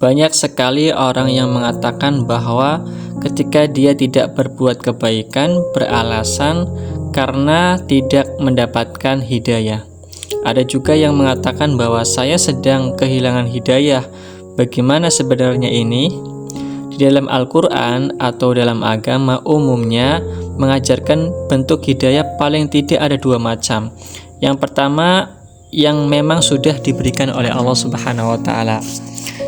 Banyak sekali orang yang mengatakan bahwa ketika dia tidak berbuat kebaikan beralasan karena tidak mendapatkan hidayah. Ada juga yang mengatakan bahwa saya sedang kehilangan hidayah. Bagaimana sebenarnya ini? Di dalam Al-Quran atau dalam agama umumnya mengajarkan bentuk hidayah paling tidak ada dua macam. Yang pertama yang memang sudah diberikan oleh Allah Subhanahu wa Ta'ala,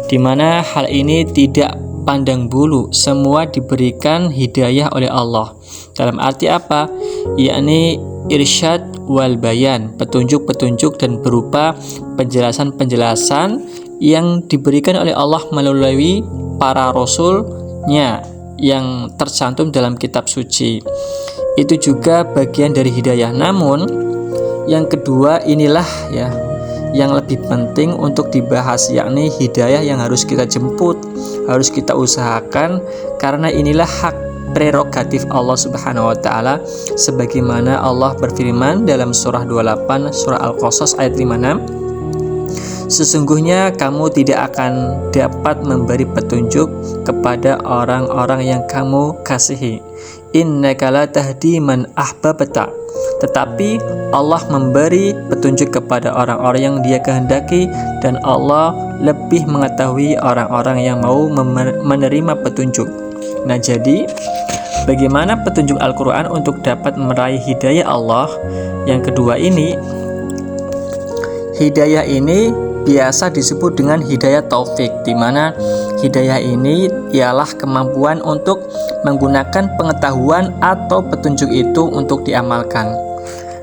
di mana hal ini tidak pandang bulu, semua diberikan hidayah oleh Allah. Dalam arti apa? Yakni irsyad wal bayan, petunjuk-petunjuk dan berupa penjelasan-penjelasan yang diberikan oleh Allah melalui para rasulnya yang tercantum dalam kitab suci. Itu juga bagian dari hidayah. Namun yang kedua inilah yang lebih penting untuk dibahas, yakni hidayah yang harus kita jemput, harus kita usahakan, karena inilah hak prerogatif Allah Subhanahu wa Ta'ala, sebagaimana Allah berfirman dalam surah 28 surah Al-Qasas ayat 56, sesungguhnya kamu tidak akan dapat memberi petunjuk kepada orang-orang yang kamu kasihi. Innaka la tahdi man ahbabta, tetapi Allah memberi petunjuk kepada orang-orang yang Dia kehendaki, dan Allah lebih mengetahui orang-orang yang mau menerima petunjuk. Nah, jadi bagaimana petunjuk Al-Quran untuk dapat meraih hidayah Allah? Yang kedua ini, hidayah ini biasa disebut dengan hidayah taufik, di mana hidayah ini ialah kemampuan untuk menggunakan pengetahuan atau petunjuk itu untuk diamalkan.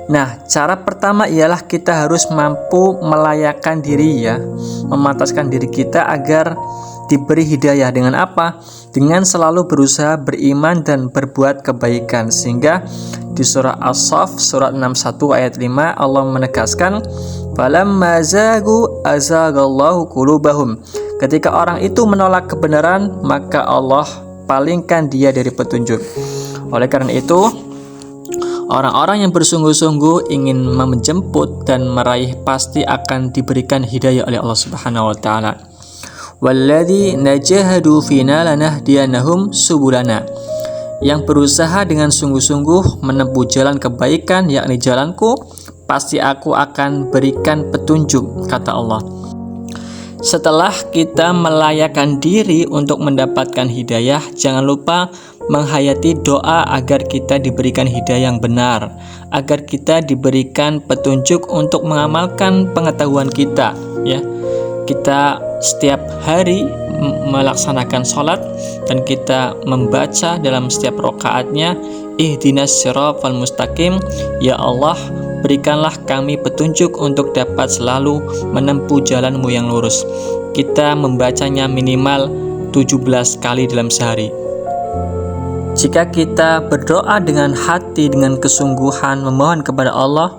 Nah, cara pertama ialah kita harus mampu melayakkan diri, memantaskan diri kita agar diberi hidayah. Dengan apa? Dengan selalu berusaha beriman dan berbuat kebaikan. Sehingga di surah As-Saff surat 61 ayat 5 Allah menegaskan, falamma zagu azagallahu qulubahum, ketika orang itu menolak kebenaran maka Allah palingkan dia dari petunjuk. Oleh karena itu, orang-orang yang bersungguh-sungguh ingin menjemput dan meraih pasti akan diberikan hidayah oleh Allah Subhanahu wa Ta'ala. Walladzi najahadu fina lanahdiyanahum subulana, yang berusaha dengan sungguh-sungguh menempuh jalan kebaikan, yakni jalanku, pasti aku akan berikan petunjuk, kata Allah. Setelah kita melayakkan diri untuk mendapatkan hidayah, jangan lupa menghayati doa agar kita diberikan hidayah yang benar, agar kita diberikan petunjuk untuk mengamalkan pengetahuan kita, Kita setiap hari melaksanakan sholat dan kita membaca dalam setiap rakaatnya, ihdinas siratal mustaqim, ya Allah berikanlah kami petunjuk untuk dapat selalu menempuh jalanmu yang lurus. Kita membacanya minimal 17 kali dalam sehari. Jika kita berdoa dengan hati, dengan kesungguhan memohon kepada Allah,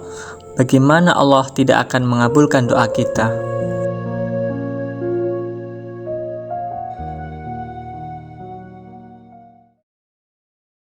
bagaimana Allah tidak akan mengabulkan doa kita?